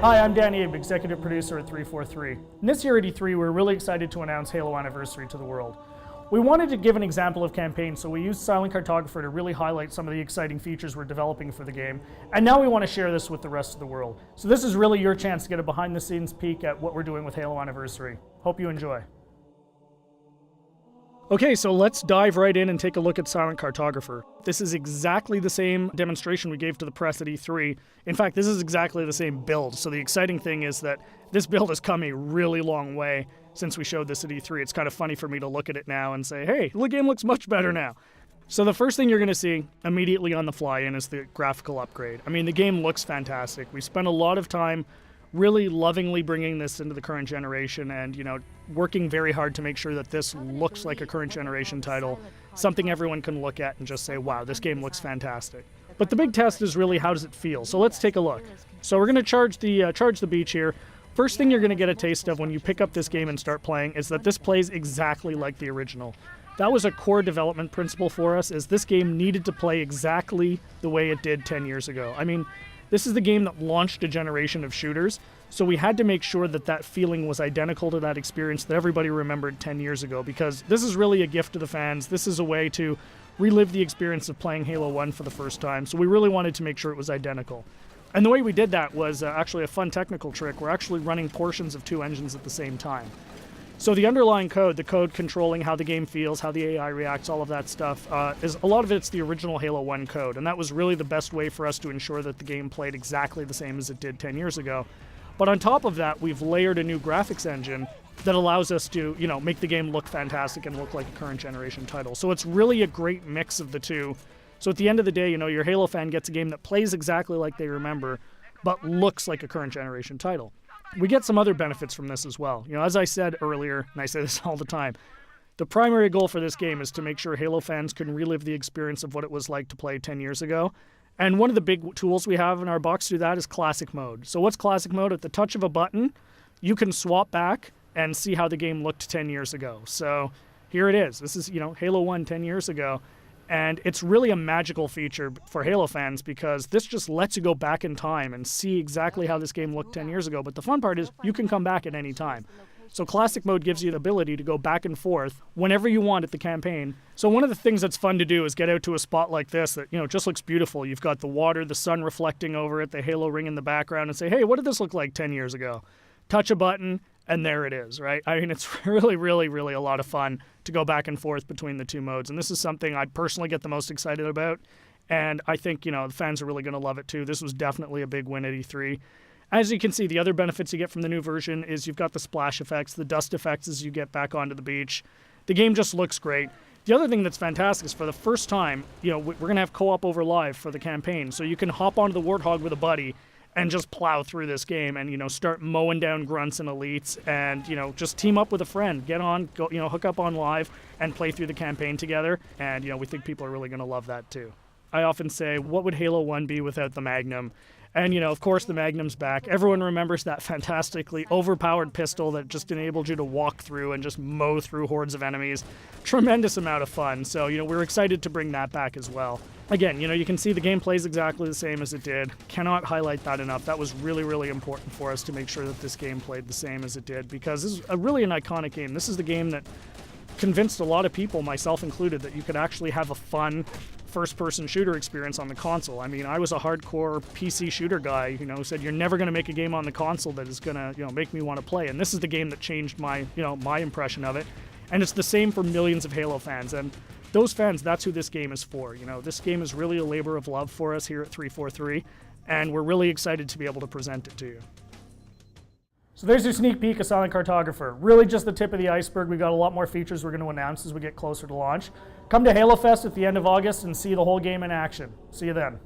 Hi, I'm Dan Abe, executive producer at 343. And this year at E3, we're really excited to announce Halo Anniversary to the world. We wanted to give an example of campaign, so we used Silent Cartographer to really highlight some of the exciting features we're developing for the game. And now we want to share this with the rest of the world. So this is really your chance to get a behind-the-scenes peek at what we're doing with Halo Anniversary. Hope you enjoy. Okay, so let's dive right in and take a look at Silent Cartographer. This is exactly the same demonstration we gave to the press at E3. In fact, this is exactly the same build. So the exciting thing is that this build has come a really long way since we showed this at E3. It's kind of funny for me to look at it now and say, hey, the game looks much better now. So the first thing you're going to see immediately on the fly-in is the graphical upgrade. I mean, the game looks fantastic. We spent a lot of time really lovingly bringing this into the current generation and, working very hard to make sure that this looks like a current generation title, something everyone can look at and just say, wow, this game looks fantastic. But the big test is really, how does it feel? So let's take a look. So we're going to charge the beach here. First thing you're going to get a taste of when you pick up this game and start playing is that this plays exactly like the original. That was a core development principle for us, is this game needed to play exactly the way it did 10 years ago. I mean, this is the game that launched a generation of shooters, so we had to make sure that that feeling was identical to that experience that everybody remembered 10 years ago, because this is really a gift to the fans. This is a way to relive the experience of playing Halo 1 for the first time, so we really wanted to make sure it was identical. And the way we did that was actually a fun technical trick. We're actually running portions of two engines at the same time. So the underlying code, the code controlling how the game feels, how the AI reacts, all of that stuff, is a lot of it's the original Halo 1 code, and that was really the best way for us to ensure that the game played exactly the same as it did 10 years ago. But on top of that, we've layered a new graphics engine that allows us to, make the game look fantastic and look like a current generation title. So it's really a great mix of the two. So at the end of the day, your Halo fan gets a game that plays exactly like they remember, but looks like a current generation title. We get some other benefits from this as well. As I said earlier, and I say this all the time, the primary goal for this game is to make sure Halo fans can relive the experience of what it was like to play 10 years ago. And one of the big tools we have in our box to do that is Classic Mode. So what's Classic Mode? At the touch of a button, you can swap back and see how the game looked 10 years ago. So here it is. This is, Halo 1 10 years ago. And it's really a magical feature for Halo fans, because this just lets you go back in time and see exactly how this game looked 10 years ago. But the fun part is you can come back at any time. So Classic Mode gives you the ability to go back and forth whenever you want at the campaign. So one of the things that's fun to do is get out to a spot like this that, just looks beautiful. You've got the water, the sun reflecting over it, the Halo ring in the background, and say, hey, what did this look like 10 years ago? Touch a button, and there it is, right? I mean, it's really, really, really a lot of fun to go back and forth between the two modes. And this is something I personally get the most excited about. And I think, the fans are really going to love it too. This was definitely a big win at E3. As you can see, the other benefits you get from the new version is you've got the splash effects, the dust effects as you get back onto the beach. The game just looks great. The other thing that's fantastic is, for the first time, we're going to have co-op over live for the campaign. So you can hop onto the Warthog with a buddy and just plow through this game and, start mowing down grunts and elites and, just team up with a friend. Get on, go, hook up on live and play through the campaign together. And, we think people are really going to love that too. I often say, what would Halo 1 be without the Magnum? And, of course, the Magnum's back. Everyone remembers that fantastically overpowered pistol that just enabled you to walk through and just mow through hordes of enemies. Tremendous amount of fun. So, we're excited to bring that back as well. Again, you can see the game plays exactly the same as it did. Cannot highlight that enough. That was really, really important for us to make sure that this game played the same as it did, because this is really an iconic game. This is the game that convinced a lot of people, myself included, that you could actually have a fun first-person shooter experience on the console. I mean, I was a hardcore PC shooter guy, who said you're never going to make a game on the console that is going to, make me want to play. And this is the game that changed my, my impression of it. And it's the same for millions of Halo fans. And those fans, that's who this game is for. This game is really a labor of love for us here at 343, and we're really excited to be able to present it to you. So there's your sneak peek of Silent Cartographer. Really just the tip of the iceberg. We've got a lot more features we're going to announce as we get closer to launch. Come to Halo Fest at the end of August and see the whole game in action. See you then.